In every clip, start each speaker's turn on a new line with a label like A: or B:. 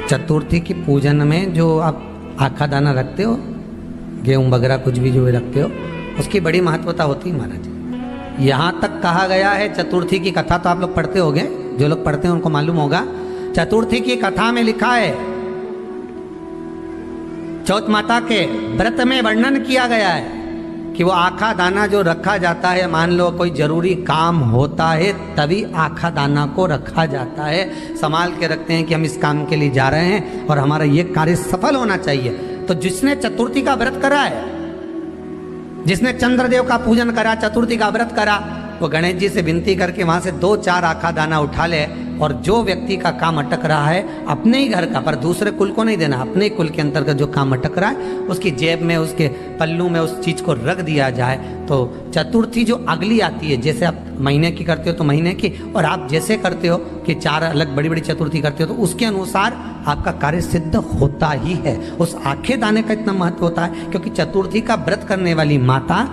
A: चतुर्थी की पूजन में जो आप आखा दाना रखते हो, गेहूं वगैरह कुछ भी जो रखते हो, उसकी बड़ी महत्वता होती है महाराज। यहाँ तक कहा गया है, चतुर्थी की कथा तो आप लोग पढ़ते होंगे, जो लोग पढ़ते हैं उनको मालूम होगा। चतुर्थी की कथा में लिखा है, चौथ माता के व्रत में वर्णन किया गया है कि वो आखा दाना जो रखा जाता है, मान लो कोई जरूरी काम होता है तभी आखा दाना को रखा जाता है, संभाल के रखते हैं कि हम इस काम के लिए जा रहे हैं और हमारा ये कार्य सफल होना चाहिए। तो जिसने चतुर्थी का व्रत करा है, जिसने चंद्रदेव का पूजन करा, चतुर्थी का व्रत करा, वो गणेश जी से विनती करके वहां से 2-4 आखा दाना उठा ले, और जो व्यक्ति का काम अटक रहा है अपने ही घर का, पर दूसरे कुल को नहीं देना, अपने ही कुल के अंतर्गत जो काम अटक रहा है उसकी जेब में, उसके पल्लू में उस चीज को रख दिया जाए। तो चतुर्थी जो अगली आती है, जैसे आप महीने की करते हो तो महीने की, और आप जैसे करते हो कि 4 अलग बड़ी बड़ी चतुर्थी करते हो तो उसके अनुसार आपका कार्य सिद्ध होता ही है। उस आखे दाने का इतना महत्व होता है क्योंकि चतुर्थी का व्रत करने वाली माता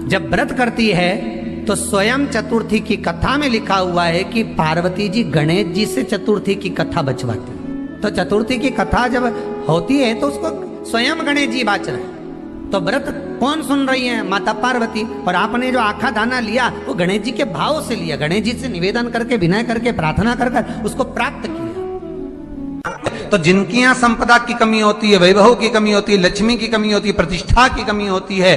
A: जब व्रत करती है तो स्वयं चतुर्थी की कथा में लिखा हुआ है कि पार्वती जी गणेश जी से चतुर्थी की कथा बचवाती। तो चतुर्थी की कथा जब होती है तो उसको स्वयं गणेश जी बाच रहे हैं। तो व्रत कौन सुन रही है? माता पार्वती। और आपने जो आखा दाना लिया वो गणेश जी के भाव से लिया, गणेश जी से निवेदन करके, विनय करके, प्रार्थना कर उसको प्राप्त किया। तो जिनकी यहाँ संपदा की कमी होती है, वैभव की कमी होती है, लक्ष्मी की कमी होती है, प्रतिष्ठा की कमी होती है,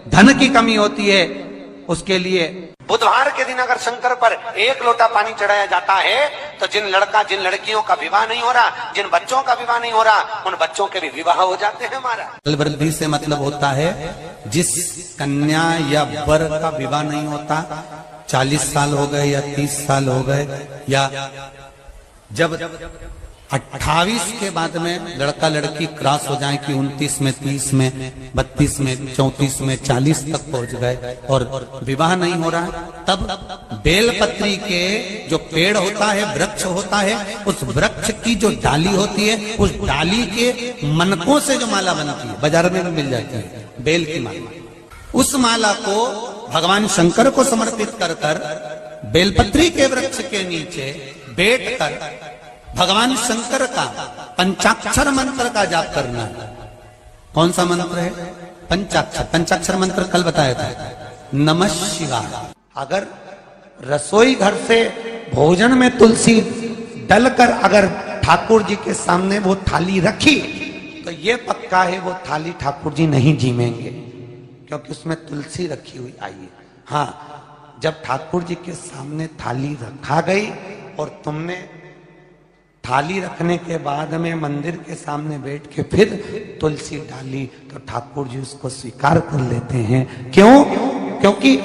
A: धन की कमी होती है, उसके लिए बुधवार के दिन अगर शंकर पर 1 लोटा पानी चढ़ाया जाता है तो जिन लड़कियों का विवाह नहीं हो रहा, जिन बच्चों का विवाह नहीं हो रहा, उन बच्चों के भी विवाह हो जाते हैं। हमारा बल वृद्धि से मतलब होता है जिस कन्या या वर का विवाह नहीं होता, 40 साल हो गए या 30 साल हो गए, या जब 28 के बाद में लड़का लड़की क्रॉस हो जाए कि 29 में, 30 में, 32 में, 34 में, 40 तक पहुंच गए और विवाह नहीं हो रहा, तब बेलपत्री के जो पेड़ होता है, वृक्ष होता है, उस वृक्ष की जो डाली होती है, उस डाली के मनकों से जो माला बनती है, बाजार में भी मिल जाती है बेल की माला, उस माला को भगवान शंकर को समर्पित कर कर बेलपत्री के वृक्ष के नीचे बैठ कर भगवान शंकर का पंचाक्षर मंत्र का जाप करना है। कौन सा मंत्र है? पंचाक्षर। पंचाक्षर मंत्र कल बताया था, नमः शिवाय। अगर रसोई घर से भोजन में तुलसी डलकर अगर ठाकुर जी के सामने वो थाली रखी तो ये पक्का है वो थाली ठाकुर जी नहीं जीमेंगे, क्योंकि उसमें तुलसी रखी हुई आई है। हाँ, जब ठाकुर जी के सामने थाली रखा गई और तुमने थाली रखने के बाद में मंदिर के सामने बैठ के फिर तुलसी डाली तो ठाकुर जी उसको स्वीकार कर लेते हैं। क्यों? क्योंकि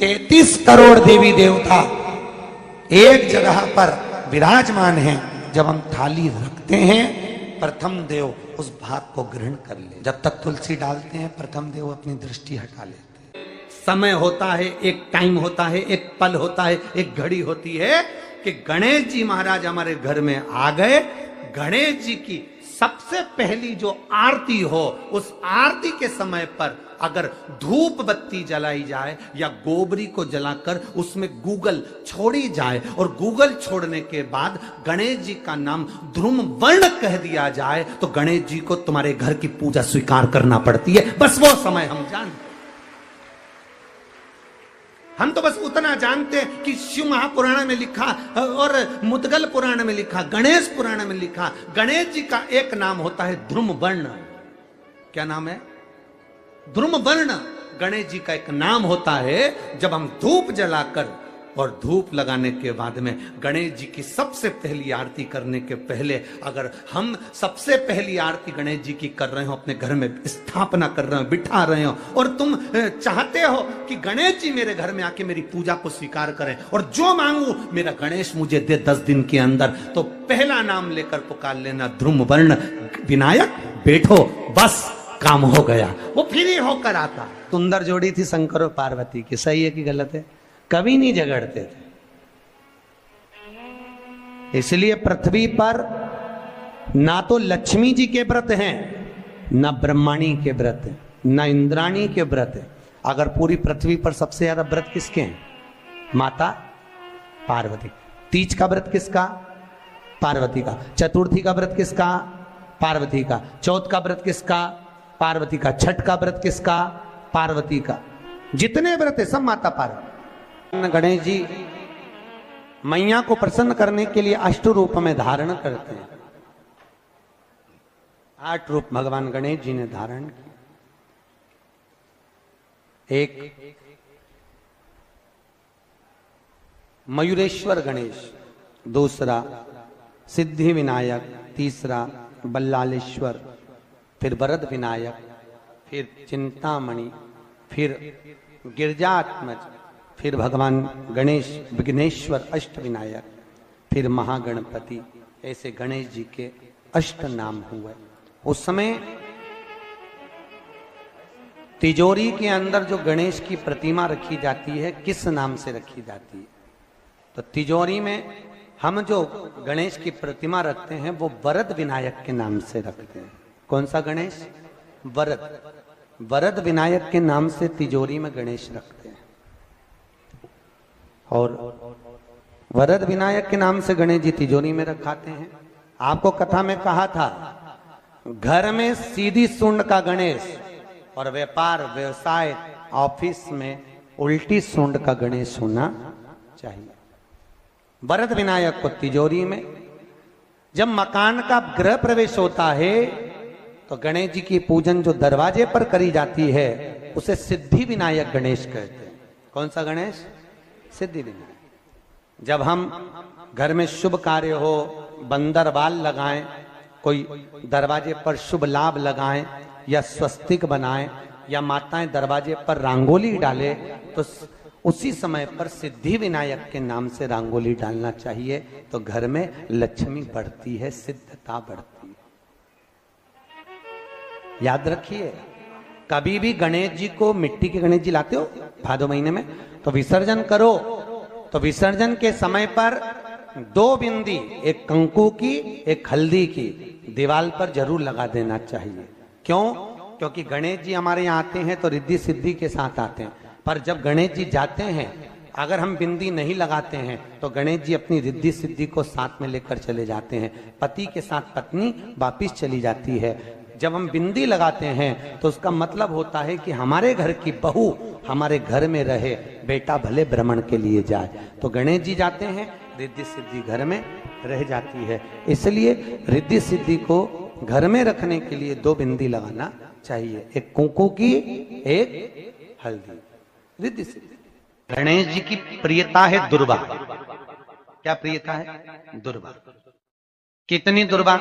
A: 33 करोड़ देवी देवता एक जगह पर विराजमान हैं। जब हम थाली रखते हैं, प्रथम देव उस भाग को ग्रहण कर ले। जब तक तुलसी डालते हैं, प्रथम देव अपनी दृष्टि हटा लेते हैं। समय होता है, एक टाइम होता है, एक पल होता है, एक घड़ी होती है कि गणेश जी महाराज हमारे घर में आ गए। गणेश जी की सबसे पहली जो आरती हो, उस आरती के समय पर अगर धूप बत्ती जलाई जाए या गोबरी को जलाकर उसमें गूगल छोड़ी जाए और गूगल छोड़ने के बाद गणेश जी का नाम ध्रुम वर्ण कह दिया जाए तो गणेश जी को तुम्हारे घर की पूजा स्वीकार करना पड़ती है। बस वो समय हम जानते, हम तो बस उतना जानते हैं कि शिव महापुराण में लिखा और मुद्गल पुराण में लिखा, गणेश पुराण में लिखा, गणेश जी का एक नाम होता है ध्रुम वर्ण। क्या नाम है? ध्रुम वर्ण गणेश जी का एक नाम होता है। जब हम धूप जलाकर और धूप लगाने के बाद में गणेश जी की सबसे पहली आरती करने के पहले अगर हम सबसे पहली आरती गणेश जी की कर रहे हो, अपने घर में स्थापना कर रहे हो, बिठा रहे हो, और तुम चाहते हो कि गणेश जी मेरे घर में आके मेरी पूजा को स्वीकार करें और जो मांगू मेरा गणेश मुझे दे 10 दिन के अंदर, तो पहला नाम लेकर पुकार लेना ध्रुम वर्ण विनायक, बैठो, बस काम हो गया। वो फिर ही होकर आता। सुंदर जोड़ी थी शंकर और पार्वती की, सही है कि गलत है? कभी नहीं झगड़ते थे। इसलिए पृथ्वी पर ना तो लक्ष्मी जी के व्रत हैं, ना ब्रह्माणी के व्रत हैं, ना इंद्राणी के व्रत हैं। अगर पूरी पृथ्वी पर सबसे ज्यादा व्रत किसके हैं? माता पार्वती। तीज का व्रत किसका? पार्वती का। चतुर्थी का व्रत किसका? पार्वती का। चौथ का व्रत किसका? पार्वती का। छठ का व्रत किसका? पार्वती का। जितने व्रत है सब माता पार्वती। गणेश जी मैया को प्रसन्न करने के लिए अष्ट रूप में धारण करते हैं। 8 रूप भगवान गणेश जी ने धारण किए। एक मयूरेश्वर गणेश, दूसरा सिद्धि विनायक, तीसरा बल्लालेश्वर, फिर वरद विनायक, फिर चिंतामणि, फिर गिरजात्मज, फिर भगवान गणेश विघ्नेश्वर अष्ट विनायक, फिर महागणपति। ऐसे गणेश जी के अष्ट नाम हुए। उस समय तिजोरी के अंदर जो गणेश की प्रतिमा रखी जाती है किस नाम से रखी जाती है? तो तिजोरी में हम जो गणेश की प्रतिमा रखते हैं वो वरद विनायक के नाम से रखते हैं। कौन सा गणेश? वरद। वरद विनायक के नाम से तिजोरी में गणेश रखते हैं। और वरद विनायक के नाम से गणेश जी तिजोरी में रखाते हैं। आपको कथा में कहा था घर में सीधी सूंड का गणेश और व्यापार व्यवसाय ऑफिस में उल्टी सूंड का गणेश होना चाहिए। वरद विनायक को तिजोरी में। जब मकान का गृह प्रवेश होता है तो गणेश जी की पूजन जो दरवाजे पर करी जाती है उसे सिद्धि विनायक गणेश कहते हैं। कौन सा गणेश? सिद्धि विनायक। जब हम घर में शुभ कार्य हो, बंदरवाल लगाएं, कोई दरवाजे पर शुभ लाभ लगाएं या स्वस्तिक बनाएं या माताएं दरवाजे पर रंगोली डाले तो उसी समय पर सिद्धि विनायक के नाम से रंगोली डालना चाहिए। तो घर में लक्ष्मी बढ़ती है, सिद्धता बढ़ती है। याद रखिए, कभी भी गणेश जी को, मिट्टी के गणेश जी लाते हो भादो महीने में, तो विसर्जन करो तो विसर्जन के समय पर 2 बिंदी, एक कंकु की एक हल्दी की, दीवार पर जरूर लगा देना चाहिए। क्यों? क्योंकि गणेश जी हमारे यहाँ आते हैं तो रिद्धि सिद्धि के साथ आते हैं। पर जब गणेश जी जाते हैं अगर हम बिंदी नहीं लगाते हैं तो गणेश जी अपनी रिद्धि सिद्धि को साथ में लेकर चले जाते हैं। पति के साथ पत्नी वापिस चली जाती है। जब हम बिंदी लगाते हैं तो उसका मतलब होता है कि हमारे घर की बहू हमारे घर में रहे, बेटा भले भ्रमण के लिए जाए। तो गणेश जी जाते हैं, रिद्धि सिद्धि घर में रह जाती है। इसलिए रिद्धि सिद्धि को घर में रखने के लिए 2 बिंदी लगाना चाहिए, एक कुंकू की एक हल्दी। रिद्धि सिद्धि। गणेश जी की प्रियता है दुर्वा। क्या प्रियता है? दुर्वा। कितनी दुर्वा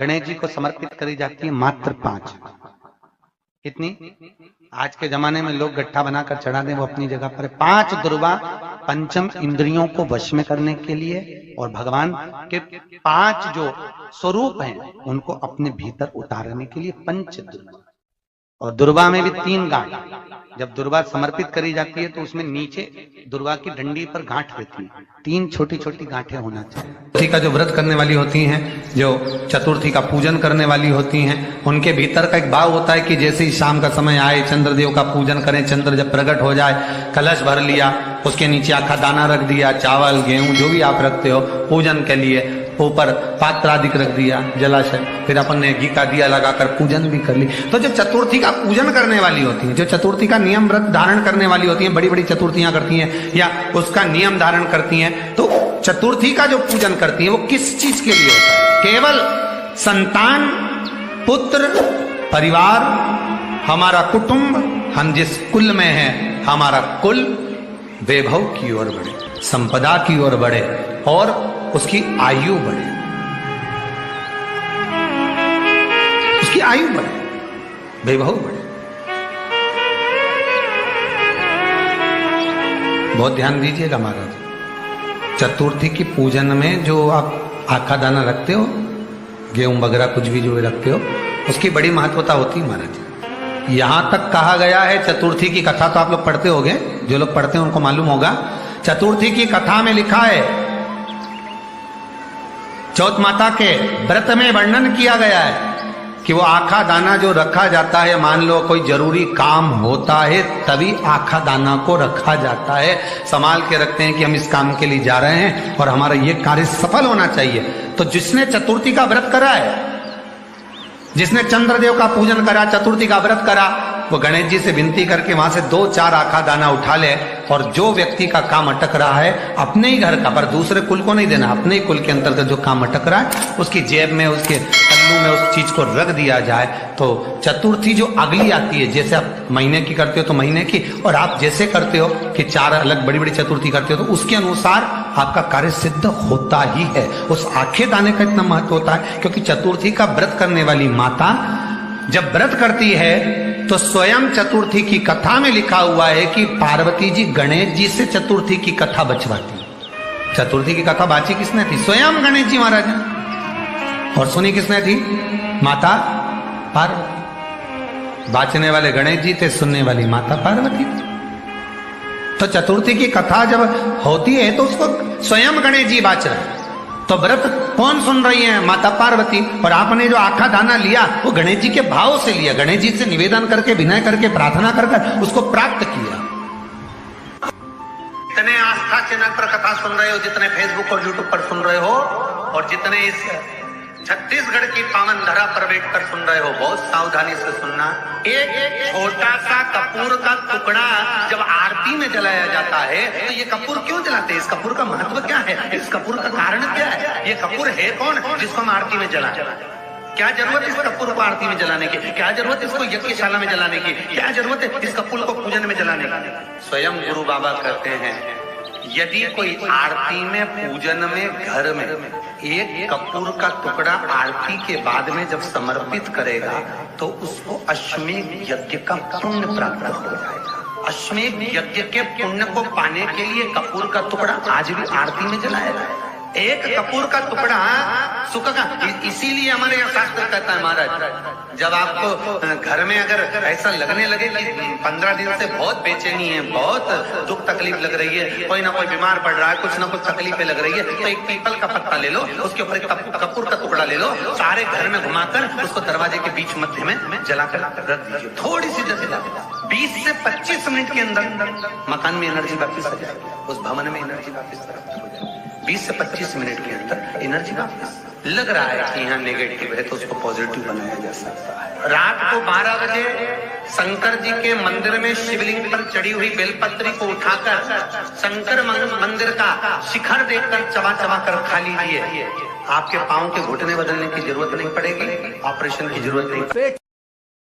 A: गणेश जी को समर्पित करी जाती है? मात्र 5। कितनी? आज के जमाने में लोग गट्ठा बनाकर चढ़ा दें, वो अपनी जगह पर 5 दुर्वा पंचम इंद्रियों को वश में करने के लिए और भगवान के 5 जो स्वरूप हैं उनको अपने भीतर उतारने के लिए 5 दुर्वा। और दुर्वा में भी 3 गांठ। जब दुर्वा समर्पित करी जाती है तो उसमें नीचे दुर्वा की डंडी पर गांठ रहती है, 3 छोटी छोटी गांठें होना चाहिए। चतुर्थी का जो व्रत करने वाली होती हैं, जो चतुर्थी का पूजन करने वाली होती हैं, उनके भीतर का एक भाव होता है कि जैसे ही शाम का समय आए चंद्रदेव का पूजन करें। चंद्र जब प्रकट हो जाए, कलश भर लिया, उसके नीचे आखा दाना रख दिया, चावल गेहूं जो भी आप रखते हो पूजन के लिए, ऊपर पात्र आदि रख दिया, जलाशय, फिर अपन ने घी का दिया लगाकर पूजन भी कर ली। तो जो चतुर्थी का पूजन करने वाली होती है, जो चतुर्थी का नियम व्रत धारण करने वाली होती है, बड़ी बड़ी चतुर्थियां करती हैं या उसका नियम धारण करती हैं, तो चतुर्थी का जो पूजन करती है वो किस चीज के लिए होता है? केवल संतान, पुत्र, परिवार, हमारा कुटुंब, हम जिस कुल में हैं, हमारा कुल वैभव की ओर बढ़े, संपदा की ओर बढ़े और उसकी आयु बढ़े, उसकी आयु बढ़े, वैभव बढ़े। बहुत ध्यान दीजिएगा महाराज। चतुर्थी की पूजन में जो आप आखा दाना रखते हो, गेहूं वगैरह कुछ भी जो रखते हो, उसकी बड़ी महत्वता होती है महाराज। यहां तक कहा गया है, चतुर्थी की कथा तो आप लोग पढ़ते होंगे, जो लोग पढ़ते हैं उनको मालूम होगा। चतुर्थी की कथा में लिखा है, चौथ माता के व्रत में वर्णन किया गया है कि वो आखा दाना जो रखा जाता है, मान लो कोई जरूरी काम होता है तभी आखा दाना को रखा जाता है, संभाल के रखते हैं कि हम इस काम के लिए जा रहे हैं और हमारा ये कार्य सफल होना चाहिए, तो जिसने चतुर्थी का व्रत करा है, जिसने चंद्रदेव का पूजन करा, चतुर्थी का व्रत करा, वो गणेश जी से विनती करके वहां से 2-4 आखा दाना उठा ले, और जो व्यक्ति का काम अटक रहा है अपने ही घर का, पर दूसरे कुल को नहीं देना, अपने ही कुल के अंतर्गत जो काम अटक रहा है उसकी जेब में, उसके पल्लू में उस चीज को रख दिया जाए। तो चतुर्थी जो अगली आती है, जैसे आप महीने की करते हो तो महीने की, और आप जैसे करते हो कि 4 अलग बड़ी बड़ी चतुर्थी करते हो, तो उसके अनुसार आपका कार्य सिद्ध होता ही है। उस आखे दाने का इतना महत्व होता है क्योंकि चतुर्थी का व्रत करने वाली माता जब व्रत करती है तो स्वयं चतुर्थी की कथा में लिखा हुआ है कि पार्वती जी गणेश जी से चतुर्थी की कथा बचवाती। चतुर्थी की कथा बाची किसने थी? स्वयं गणेश जी महाराज ने। और सुनी किसने थी? माता पार्वती। बाचने वाले गणेश जी थे, सुनने वाली माता पार्वती थी। तो चतुर्थी की कथा जब होती है तो उसको स्वयं गणेश जी बाच रहे हैं। तो व्रत कौन सुन रही है? माता पार्वती। और आपने जो आखा दाना लिया वो गणेश जी के भाव से लिया, गणेश जी से निवेदन करके, विनय करके, प्रार्थना कर उसको प्राप्त किया। जितने आस्था चैनल पर कथा सुन रहे हो, जितने फेसबुक और यूट्यूब पर सुन रहे हो, और जितने इस छत्तीसगढ़ की पावन धरा पर बैठकर सुन रहे हो, बहुत सावधानी से सुनना। एक छोटा सा कपूर का टुकड़ा जब आरती में जलाया जाता है तो ये कपूर क्यों जलाते हैं? इस कपूर का महत्व क्या है? इस कपूर का कारण क्या है? ये कपूर है कौन जिसको हम आरती में जलाते? क्या जरूरत इस कपूर को आरती में जलाने की? क्या जरूरत इसको यज्ञशाला में जलाने की? क्या जरूरत है इस कपूर को पूजन में जलाने की? स्वयं गुरु बाबा कहते हैं यदि कोई आरती में, पूजन में, घर में एक कपूर का टुकड़ा आरती के बाद में जब समर्पित करेगा तो उसको अश्वमेध यज्ञ का पुण्य प्राप्त हो जाएगा। अश्वमेध यज्ञ के पुण्य को पाने के लिए कपूर का टुकड़ा आज भी आरती में जलाया जाए। एक कपूर का टुकड़ा सुख का, इसीलिए हमारे यहाँ शास्त्र कहता है महाराज, जब आपको घर में अगर ऐसा लगने लगे कि 15 दिन से बहुत बेचैनी है, बहुत दुख तकलीफ लग रही है, कोई ना कोई बीमार पड़ रहा है, कुछ ना कुछ तकलीफें लग रही है, तो एक पीपल का पत्ता ले लो, उसके ऊपर एक कपूर का टुकड़ा ले लो, सारे घर में घुमाकर उसको दरवाजे के बीच मध्य में जलाकर रख दीजिए। थोड़ी सी जला 20 से 25 मिनट के अंदर मकान में एनर्जी वापिस आ जाएगी, उस भवन में एनर्जी वापिस आ जाएगी। 20 से 25 मिनट के अंदर एनर्जी वापस। लग रहा है कि यहाँ नेगेटिव है तो उसको पॉजिटिव बनाया जा सकता है। रात को 12 बजे शंकर जी के मंदिर में शिवलिंग पर चढ़ी हुई बेलपत्री को उठाकर शंकर मंदिर का शिखर देखकर चबा चबा कर खा लीजिए। आपके पाँव के घुटने बदलने की जरूरत नहीं पड़ेगी, ऑपरेशन की जरूरत नहीं।